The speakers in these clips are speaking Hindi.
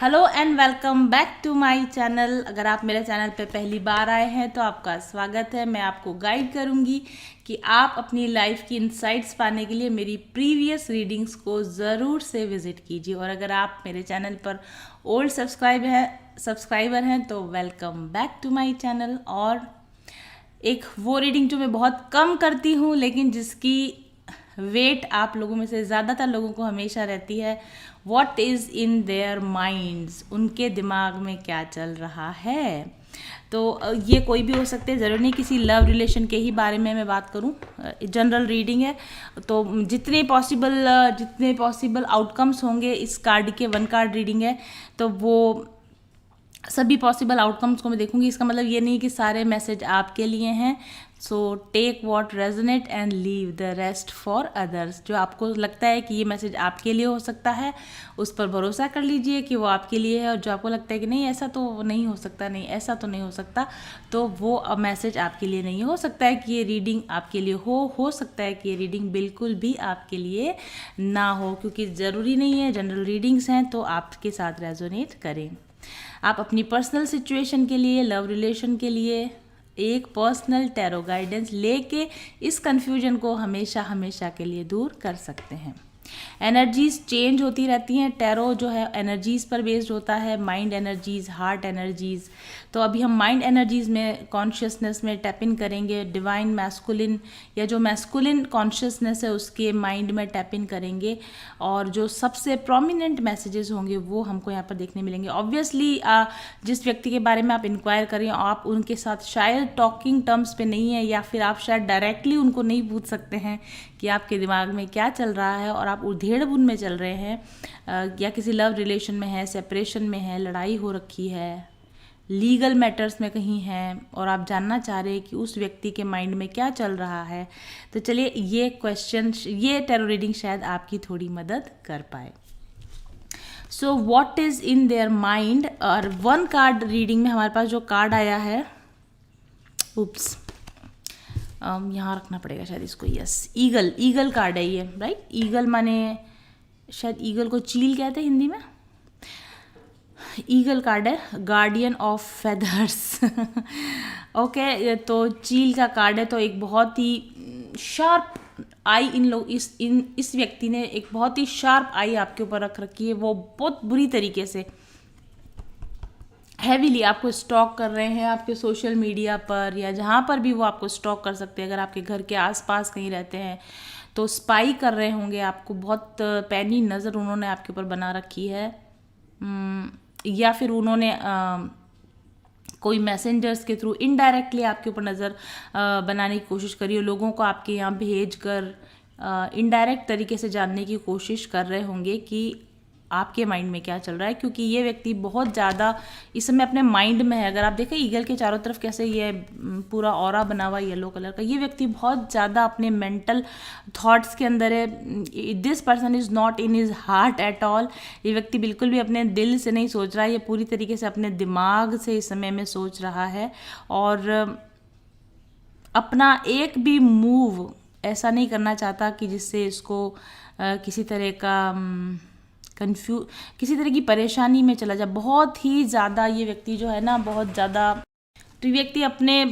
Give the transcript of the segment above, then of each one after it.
Hello and welcome back to my channel. अगर आप मेरे चैनल पे पहली बार आए हैं तो आपका स्वागत है। मैं आपको गाइड करूंगी कि आप अपनी लाइफ की इनसाइट्स पाने के लिए मेरी प्रीवियस रीडिंग्स को ज़रूर से विज़िट कीजिए। और अगर आप मेरे चैनल पर ओल्ड सब्सक्राइबर हैं तो welcome back to my channel. और एक वो रीडिंग जो मैं बहुत कम करती हूँ लेकिन जिसकी वेट आप लोगों में से ज़्यादातर लोगों को हमेशा रहती है, what is in their minds, उनके दिमाग में क्या चल रहा है। तो ये कोई भी हो सकते हैं, ज़रूरी नहीं किसी लव रिलेशन के ही बारे में मैं बात करूं। जनरल रीडिंग है तो जितने पॉसिबल आउटकम्स होंगे, इस कार्ड के 1 कार्ड रीडिंग है तो वो सभी पॉसिबल आउटकम्स को मैं देखूंगी। इसका मतलब ये नहीं कि सारे मैसेज आपके लिए हैं। So take what resonate and leave the rest for others. जो आपको लगता है कि ये मैसेज आपके लिए हो सकता है उस पर भरोसा कर लीजिए कि वो आपके लिए है, और जो आपको लगता है कि नहीं ऐसा तो नहीं हो सकता, नहीं ऐसा तो नहीं हो सकता, तो वो अब मैसेज आपके लिए नहीं हो सकता है कि ये रीडिंग आपके लिए हो सकता है कि ये रीडिंग बिल्कुल भी आपके लिए ना हो, क्योंकि ज़रूरी नहीं है, जनरल रीडिंग्स हैं तो आपके साथ रेजोनेट करें। आप अपनी पर्सनल सिचुएशन के लिए, लव रिलेशन के लिए एक पर्सनल टैरो गाइडेंस लेके इस कन्फ्यूजन को हमेशा के लिए दूर कर सकते हैं। एनर्जीज चेंज होती रहती हैं। टैरो जो है एनर्जीज पर बेस्ड होता है, माइंड एनर्जीज, हार्ट एनर्जीज। तो अभी हम माइंड एनर्जीज में, कॉन्शियसनेस में टैप इन करेंगे। डिवाइन मैस्कुलिन या जो मैस्कुलिन कॉन्शियसनेस है उसके माइंड में टैप इन करेंगे, और जो सबसे प्रोमिनेंट मैसेजेस होंगे वो हमको यहाँ पर देखने मिलेंगे। ऑब्वियसली जिस व्यक्ति के बारे में आप इंक्वायर करें आप उनके साथ शायद टॉकिंग टर्म्स पे नहीं है, या फिर आप शायद डायरेक्टली उनको नहीं पूछ सकते हैं कि आपके दिमाग में क्या चल रहा है और आप उधेड़-बुन में चल रहे हैं, या किसी लव रिलेशन में है, सेपरेशन में है, लड़ाई हो रखी है, लीगल मैटर्स में कहीं हैं और आप जानना चाह रहे हैं कि उस व्यक्ति के माइंड में क्या चल रहा है। तो चलिए ये टैरो रीडिंग शायद आपकी थोड़ी मदद कर पाए। So what is in their mind. और 1 कार्ड रीडिंग में हमारे पास जो कार्ड आया है, उप्स, यहाँ रखना पड़ेगा शायद इसको, यस, ईगल कार्ड है ये, राइट। ईगल माने शायद ईगल को चील कहते हैं हिंदी में। ईगल कार्ड है, गार्डियन ऑफ फेदर्स। ओके, तो चील का कार्ड है। तो एक बहुत ही शार्प आई इस व्यक्ति ने एक बहुत ही शार्प आई आपके ऊपर रख रखी है। वो बहुत बुरी तरीके से हैवीली आपको स्टॉक कर रहे हैं आपके सोशल मीडिया पर, या जहाँ पर भी वो आपको स्टॉक कर सकते हैं। अगर आपके घर के आसपास कहीं रहते हैं तो स्पाई कर रहे होंगे आपको, बहुत पैनी नज़र उन्होंने आपके ऊपर बना रखी है। या फिर उन्होंने कोई मैसेंजर्स के थ्रू इनडायरेक्टली आपके ऊपर नज़र बनाने की कोशिश करी हो। लोगों को आपके यहाँ भेज कर इनडायरेक्ट तरीके से जानने की कोशिश कर रहे होंगे कि आपके माइंड में क्या चल रहा है, क्योंकि ये व्यक्ति बहुत ज़्यादा इस समय अपने माइंड में है। अगर आप देखें ईगल के चारों तरफ कैसे ये पूरा ऑरा बना हुआ येलो कलर का, ये व्यक्ति बहुत ज़्यादा अपने मेंटल थॉट्स के अंदर है। This person is not in his heart at all. ये व्यक्ति बिल्कुल भी अपने दिल से नहीं सोच रहा है, ये पूरी तरीके से अपने दिमाग से इस समय में सोच रहा है। और अपना एक भी मूव ऐसा नहीं करना चाहता कि जिससे इसको किसी तरह का किसी तरह की परेशानी में चला जाए। बहुत ही ज़्यादा ये व्यक्ति जो है ना, बहुत ज़्यादा, तो ये व्यक्ति अपने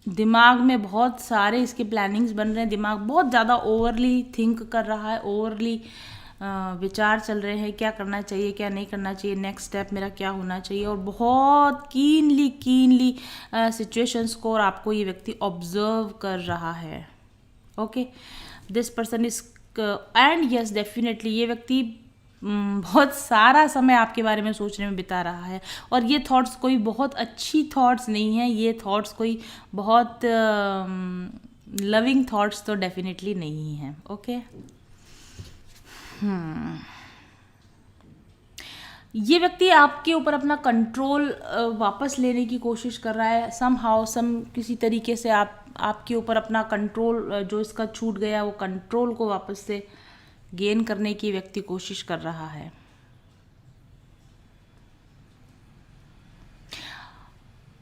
दिमाग में बहुत सारे इसके प्लानिंग्स बन रहे हैं। दिमाग बहुत ज़्यादा ओवरली थिंक कर रहा है, ओवरली विचार चल रहे हैं, क्या करना चाहिए, क्या नहीं करना चाहिए, नेक्स्ट स्टेप मेरा क्या होना चाहिए। और बहुत कीनली सिचुएशंस को और आपको ये व्यक्ति ऑब्जर्व कर रहा है। Okay, this person is and yes definitely ये व्यक्ति बहुत सारा समय आपके बारे में सोचने में बिता रहा है। और ये थॉट्स कोई बहुत अच्छी थॉट्स नहीं है, ये थॉट्स कोई बहुत लविंग थॉट्स तो डेफिनेटली नहीं है। ओके, ये व्यक्ति आपके ऊपर अपना कंट्रोल वापस लेने की कोशिश कर रहा है। किसी तरीके से आपके ऊपर अपना कंट्रोल जो इसका छूट गया वो कंट्रोल को वापस से गेन करने की व्यक्ति कोशिश कर रहा है।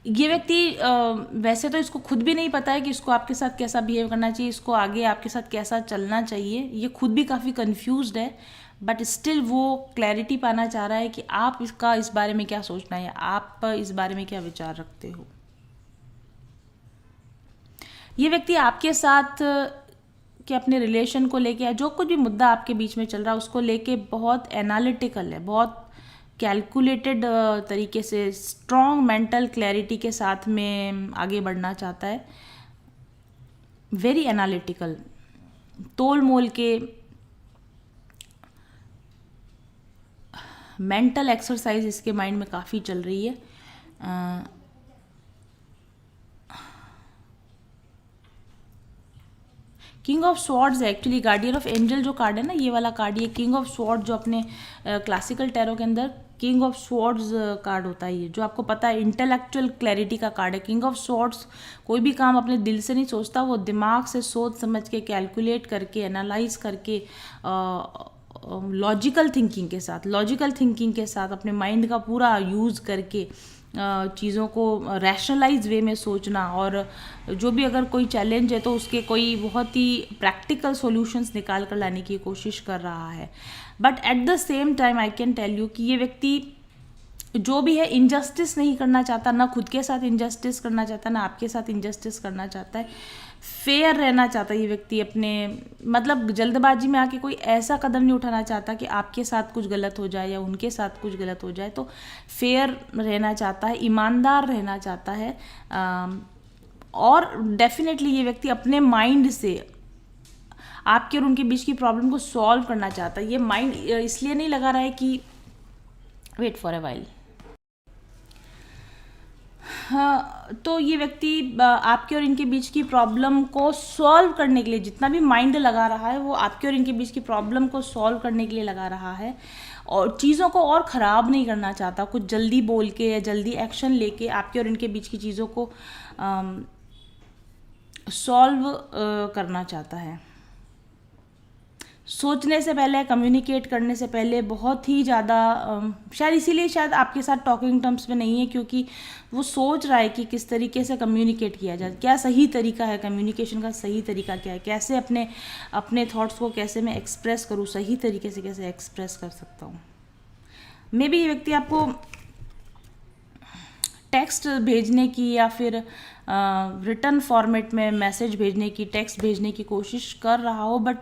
ये व्यक्ति वैसे तो इसको खुद भी नहीं पता है कि इसको आपके साथ कैसा बिहेव करना चाहिए, इसको आगे आपके साथ कैसा चलना चाहिए, ये खुद भी काफ़ी कंफ्यूज्ड है, बट स्टिल वो क्लैरिटी पाना चाह रहा है कि आप इसका इस बारे में क्या सोचना है, आप इस बारे में क्या विचार रखते हो। ये व्यक्ति आपके साथ कि अपने रिलेशन को लेके या जो कुछ भी मुद्दा आपके बीच में चल रहा है उसको लेके बहुत एनालिटिकल है, बहुत कैलकुलेटेड तरीके से स्ट्रॉन्ग मेंटल क्लैरिटी के साथ में आगे बढ़ना चाहता है, वेरी एनालिटिकल, तोल मोल के मेंटल एक्सरसाइज इसके माइंड में काफ़ी चल रही है। किंग ऑफ स्वॉर्ड्स है एक्चुअली, गार्डियन ऑफ एंजल जो कार्ड है ना, ये वाला कार्ड, ये किंग ऑफ स्वॉर्ड जो अपने क्लासिकल टैरो के अंदर किंग ऑफ स्वॉर्ड्स कार्ड होता है, ये जो आपको पता है इंटेलेक्चुअल क्लैरिटी का कार्ड है। किंग ऑफ स्वॉर्ड्स कोई भी काम अपने दिल से नहीं सोचता, वो दिमाग से सोच समझ के कैलकुलेट करके एनालाइज करके लॉजिकल थिंकिंग के साथ अपने माइंड का पूरा यूज़ करके चीज़ों को रैशनलाइज वे में सोचना, और जो भी अगर कोई चैलेंज है तो उसके कोई बहुत ही प्रैक्टिकल सॉल्यूशंस निकाल कर लाने की कोशिश कर रहा है। But at the same time I can tell you कि ये व्यक्ति जो भी है इनजस्टिस नहीं करना चाहता, ना खुद के साथ इनजस्टिस करना चाहता, ना आपके साथ इनजस्टिस करना चाहता है, फेयर रहना चाहता है ये व्यक्ति अपने, मतलब जल्दबाजी में आके कोई ऐसा कदम नहीं उठाना चाहता कि आपके साथ कुछ गलत हो जाए या उनके साथ कुछ गलत हो जाए, तो फेयर रहना चाहता है, ईमानदार रहना चाहता है। और डेफिनेटली ये व्यक्ति अपने माइंड से आपके और उनके बीच की प्रॉब्लम को सॉल्व करना चाहता है। ये माइंड इसलिए नहीं लगा रहा है कि वेट फॉर ए वाइल। हाँ, तो ये व्यक्ति आपके और इनके बीच की प्रॉब्लम को सॉल्व करने के लिए जितना भी माइंड लगा रहा है वो आपके और इनके बीच की प्रॉब्लम को सॉल्व करने के लिए लगा रहा है, और चीज़ों को और ख़राब नहीं करना चाहता, कुछ जल्दी बोल के या जल्दी एक्शन लेके आपके और इनके बीच की चीज़ों को सॉल्व करना चाहता है। सोचने से पहले, कम्युनिकेट करने से पहले बहुत ही ज़्यादा शायद इसीलिए शायद आपके साथ टॉकिंग टर्म्स में नहीं है, क्योंकि वो सोच रहा है कि किस तरीके से कम्युनिकेट किया जाए, क्या सही तरीका है, कम्युनिकेशन का सही तरीका क्या है, कैसे अपने थॉट्स को कैसे मैं एक्सप्रेस करूँ, सही तरीके से कैसे एक्सप्रेस कर सकता हूँ। मे बी ये व्यक्ति आपको टेक्स्ट भेजने की या फिर रिटर्न फॉर्मेट में मैसेज भेजने की, टेक्स्ट भेजने की कोशिश कर रहा हो, बट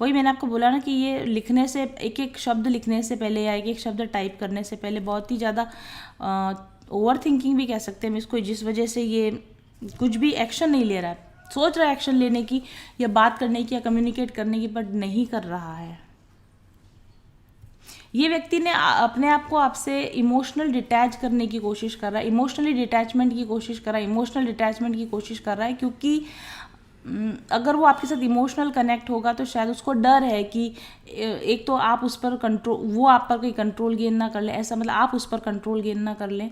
वही मैंने आपको बोला ना कि ये लिखने से, एक एक शब्द लिखने से पहले या एक एक शब्द टाइप करने से पहले बहुत ही ज़्यादा ओवर थिंकिंग भी कह सकते हैं हम इसको, जिस वजह से ये कुछ भी एक्शन नहीं ले रहा है, सोच रहा है एक्शन लेने की या बात करने की या कम्युनिकेट करने की, बट नहीं कर रहा है। ये व्यक्ति ने अपने आप को आपसे इमोशनल डिटैच करने की कोशिश कर रहा है, इमोशनली डिटैचमेंट की कोशिश कर रहा है, क्योंकि अगर वो आपके साथ इमोशनल कनेक्ट होगा तो शायद उसको डर है कि एक तो आप उस पर कंट्रोल, वो आप पर कोई कंट्रोल गेन ना कर ले, ऐसा मतलब आप उस पर कंट्रोल गेन ना कर लें,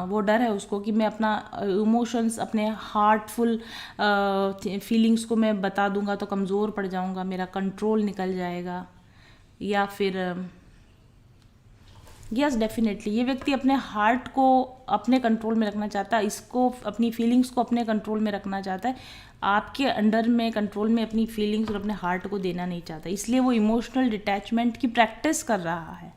वो डर है उसको कि मैं अपना इमोशंस, अपने हार्टफुल फीलिंग्स को मैं बता दूंगा तो कमज़ोर पड़ जाऊंगा, मेरा कंट्रोल निकल जाएगा, या फिर यस डेफिनेटली ये व्यक्ति अपने हार्ट को अपने कंट्रोल में रखना चाहता है, इसको अपनी फीलिंग्स को अपने कंट्रोल में रखना चाहता है, आपके अंडर में कंट्रोल में अपनी फीलिंग्स और अपने हार्ट को देना नहीं चाहता, इसलिए वो इमोशनल डिटैचमेंट की प्रैक्टिस कर रहा है।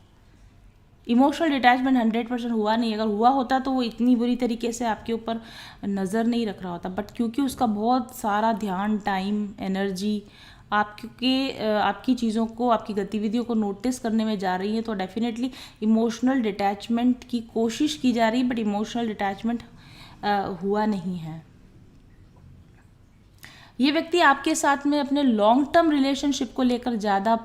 इमोशनल डिटैचमेंट 100% हुआ नहीं, अगर हुआ होता तो वो इतनी बुरी तरीके से आपके ऊपर नज़र नहीं रख रहा होता, बट क्योंकि उसका बहुत सारा ध्यान, टाइम, एनर्जी आपकी चीज़ों को, आपकी गतिविधियों को नोटिस करने में जा रही है, तो डेफिनेटली इमोशनल डिटैचमेंट की कोशिश की जा रही है, बट इमोशनल डिटैचमेंट हुआ नहीं है। ये व्यक्ति आपके साथ में अपने लॉन्ग टर्म रिलेशनशिप को लेकर ज़्यादा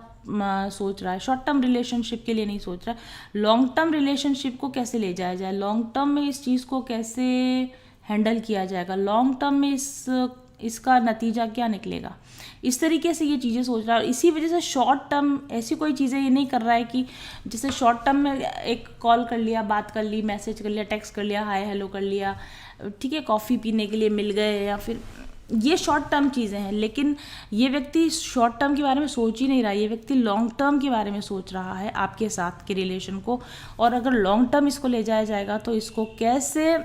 सोच रहा है, शॉर्ट टर्म रिलेशनशिप के लिए नहीं सोच रहा है। लॉन्ग टर्म रिलेशनशिप को कैसे ले जाया जाए, लॉन्ग टर्म में इस चीज़ को कैसे हैंडल किया जाएगा, लॉन्ग टर्म में इसका नतीजा क्या निकलेगा, इस तरीके से ये चीज़ें सोच रहा है। और इसी वजह से शॉर्ट टर्म ऐसी कोई चीज़ें ये नहीं कर रहा है कि जैसे शॉर्ट टर्म में एक कॉल कर लिया, बात कर ली, मैसेज कर लिया, टेक्स्ट कर लिया, हाय हेलो कर लिया, ठीक है, कॉफ़ी पीने के लिए मिल गए, या फिर ये शॉर्ट टर्म चीज़ें हैं। लेकिन ये व्यक्ति शॉर्ट टर्म के बारे में सोच ही नहीं रहा, ये व्यक्ति लॉन्ग टर्म के बारे में सोच रहा है आपके साथ के रिलेशन को। और अगर लॉन्ग टर्म इसको ले जाया जाएगा तो इसको कैसे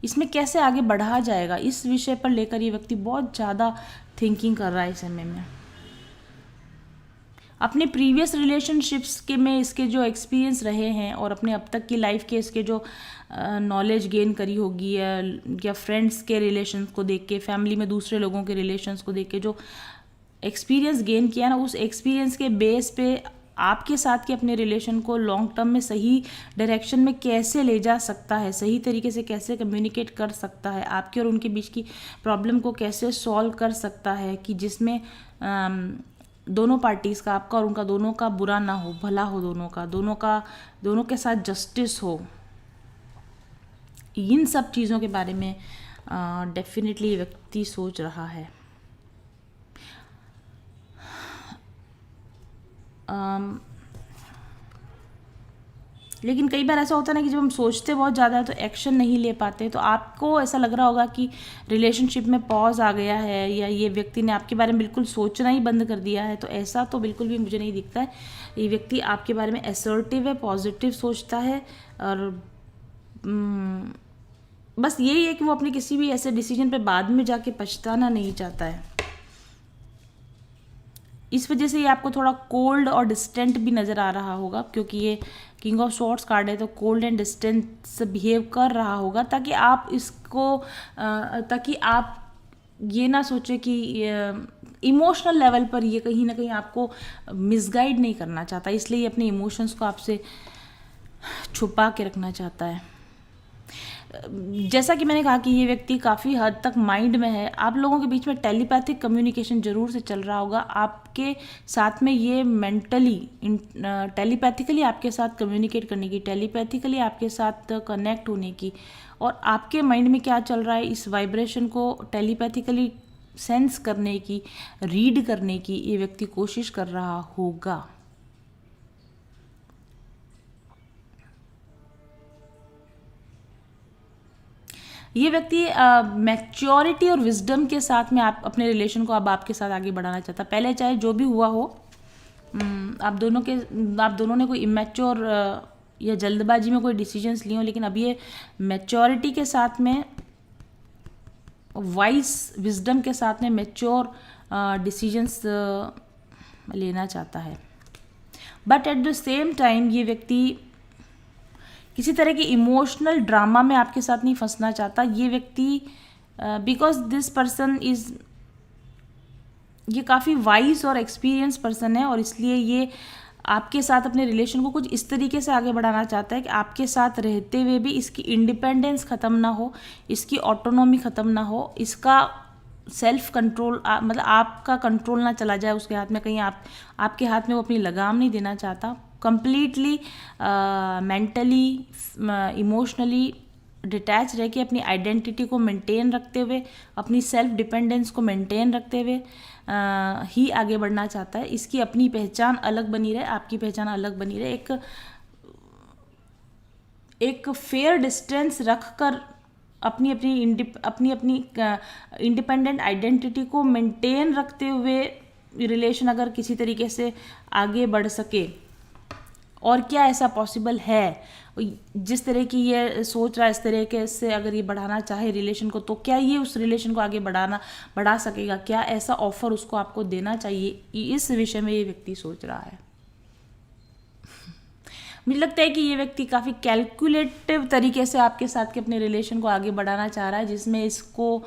इसमें कैसे आगे बढ़ा जाएगा, इस विषय पर लेकर ये व्यक्ति बहुत ज़्यादा थिंकिंग कर रहा है इस समय में। अपने प्रीवियस रिलेशनशिप्स के में इसके जो एक्सपीरियंस रहे हैं और अपने अब तक की लाइफ के इसके जो नॉलेज गेन करी होगी, या फ्रेंड्स के रिलेशंस को देख के, फैमिली में दूसरे लोगों के रिलेशंस को देख के जो एक्सपीरियंस गेन किया ना, उस एक्सपीरियंस के बेस पे आपके साथ के अपने रिलेशन को लॉन्ग टर्म में सही डायरेक्शन में कैसे ले जा सकता है, सही तरीके से कैसे कम्युनिकेट कर सकता है, आपके और उनके बीच की प्रॉब्लम को कैसे सॉल्व कर सकता है कि जिसमें दोनों पार्टीज़ का, आपका और उनका दोनों का बुरा ना हो, भला हो दोनों के साथ जस्टिस हो। इन सब चीज़ों के बारे में डेफिनेटली ये व्यक्ति सोच रहा है। लेकिन कई बार ऐसा होता है ना कि जब हम सोचते बहुत ज़्यादा है तो एक्शन नहीं ले पाते। तो आपको ऐसा लग रहा होगा कि रिलेशनशिप में पॉज आ गया है, या ये व्यक्ति ने आपके बारे में बिल्कुल सोचना ही बंद कर दिया है। तो ऐसा तो बिल्कुल भी मुझे नहीं दिखता है। ये व्यक्ति आपके बारे में असर्टिव है, पॉजिटिव सोचता है, और बस यही है कि वो अपने किसी भी ऐसे डिसीजन पे बाद में जाके पछताना नहीं चाहता है। इस वजह से ये आपको थोड़ा कोल्ड और डिस्टेंट भी नज़र आ रहा होगा, क्योंकि ये किंग ऑफ स्वॉर्ड्स कार्ड है, तो कोल्ड एंड डिस्टेंट से बिहेव कर रहा होगा, ताकि आप ये ना सोचे कि इमोशनल लेवल पर ये कहीं ना कहीं आपको मिसगाइड नहीं करना चाहता, इसलिए ये अपने इमोशंस को आपसे छुपा के रखना चाहता है। जैसा कि मैंने कहा कि ये व्यक्ति काफ़ी हद तक माइंड में है। आप लोगों के बीच में टेलीपैथिक कम्युनिकेशन ज़रूर से चल रहा होगा। आपके साथ में ये मेंटली टेलीपैथिकली आपके साथ कम्युनिकेट करने की, टेलीपैथिकली आपके साथ कनेक्ट होने की, और आपके माइंड में क्या चल रहा है इस वाइब्रेशन को टेलीपैथिकली सेंस करने की, रीड करने की ये व्यक्ति कोशिश कर रहा होगा। ये व्यक्ति मैच्योरिटी और विजडम के साथ में आप अपने रिलेशन को अब आपके साथ आगे बढ़ाना चाहता है। पहले चाहे जो भी हुआ हो, आप दोनों ने कोई इमेच्योर या जल्दबाजी में कोई डिसीजंस लिए हो, लेकिन अब ये मैच्योरिटी के साथ में, वाइज विजडम के साथ में मैच्योर डिसीजंस लेना चाहता है। But at the same time ये व्यक्ति किसी तरह की इमोशनल ड्रामा में आपके साथ नहीं फंसना चाहता। ये व्यक्ति बिकॉज दिस पर्सन ये काफ़ी वाइज और एक्सपीरियंस पर्सन है, और इसलिए ये आपके साथ अपने रिलेशन को कुछ इस तरीके से आगे बढ़ाना चाहता है कि आपके साथ रहते हुए भी इसकी इंडिपेंडेंस ख़त्म ना हो, इसकी ऑटोनॉमी ख़त्म ना हो, इसका सेल्फ कंट्रोल मतलब आपका कंट्रोल ना चला जाए उसके हाथ में, कहीं आपके हाथ में वो अपनी लगाम नहीं देना चाहता। कंप्लीटली मेंटली इमोशनली डिटैच रह के अपनी आइडेंटिटी को मेंटेन रखते हुए, अपनी सेल्फ डिपेंडेंस को मेंटेन रखते हुए ही आगे बढ़ना चाहता है। इसकी अपनी पहचान अलग बनी रहे, आपकी पहचान अलग बनी रहे। एक फेयर डिस्टेंस रखकर अपनी इंडिपेंडेंट आइडेंटिटी को मेंटेन रखते हुए रिलेशन अगर किसी तरीके से आगे बढ़ सके, और क्या ऐसा पॉसिबल है? जिस तरह की ये सोच रहा है, इस तरह से अगर ये बढ़ाना चाहे रिलेशन को, तो क्या ये उस रिलेशन को आगे बढ़ा सकेगा? क्या ऐसा ऑफर उसको आपको देना चाहिए? इस विषय में ये व्यक्ति सोच रहा है। मुझे लगता है कि ये व्यक्ति काफ़ी कैलकुलेटिव तरीके से आपके साथ के अपने रिलेशन को आगे बढ़ाना चाह रहा है, जिसमें इसको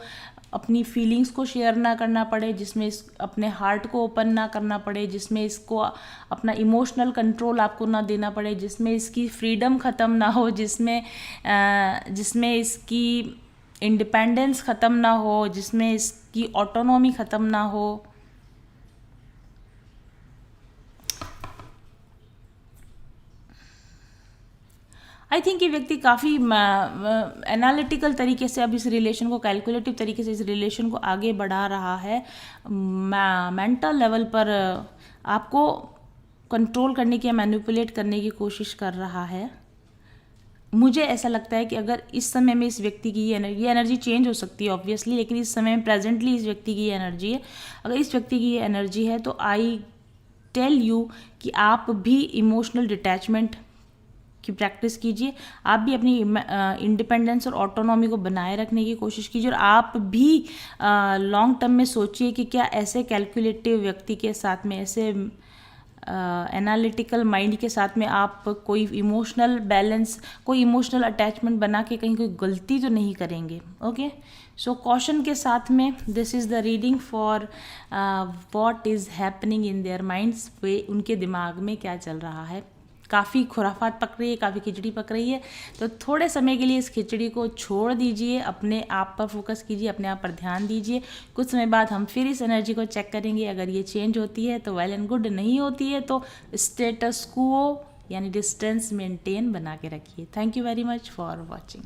अपनी फीलिंग्स को शेयर ना करना पड़े, जिसमें अपने हार्ट को ओपन ना करना पड़े, जिसमें इसको अपना इमोशनल कंट्रोल आपको ना देना पड़े, जिसमें इसकी फ्रीडम ख़त्म ना हो, जिसमें इसकी इंडिपेंडेंस ख़त्म ना हो, जिसमें इसकी ऑटोनॉमी ख़त्म ना हो। आई थिंक ये व्यक्ति काफ़ी एनालिटिकल तरीके से अब इस रिलेशन को, कैलकुलेटिव तरीके से इस रिलेशन को आगे बढ़ा रहा है। मेंटल लेवल पर आपको कंट्रोल करने की या मैनिपुलेट करने की कोशिश कर रहा है। मुझे ऐसा लगता है कि अगर इस समय में इस व्यक्ति की ये एनर्जी चेंज हो सकती है ऑब्वियसली, लेकिन इस समय में प्रेजेंटली इस व्यक्ति की ये एनर्जी है। अगर इस व्यक्ति की ये एनर्जी है तो आई टेल यू कि आप भी इमोशनल डिटैचमेंट की प्रैक्टिस कीजिए। आप भी अपनी इंडिपेंडेंस और ऑटोनॉमी को बनाए रखने की कोशिश कीजिए, और आप भी लॉन्ग टर्म में सोचिए कि क्या ऐसे कैलकुलेटिव व्यक्ति के साथ में, ऐसे एनालिटिकल माइंड के साथ में आप कोई इमोशनल बैलेंस, कोई इमोशनल अटैचमेंट बना के कहीं कोई गलती तो नहीं करेंगे। ओके, सो कॉशन के साथ में this is the reading for what is happening in their minds, वे उनके दिमाग में क्या चल रहा है। काफ़ी खुराफात पक रही है, काफ़ी खिचड़ी पक रही है, तो थोड़े समय के लिए इस खिचड़ी को छोड़ दीजिए, अपने आप पर फोकस कीजिए, अपने आप पर ध्यान दीजिए। कुछ समय बाद हम फिर इस एनर्जी को चेक करेंगे। अगर ये चेंज होती है तो वेल एंड गुड, नहीं होती है तो स्टेटस क्वो यानी डिस्टेंस मेंटेन बना के रखिए। Thank you very much for watching.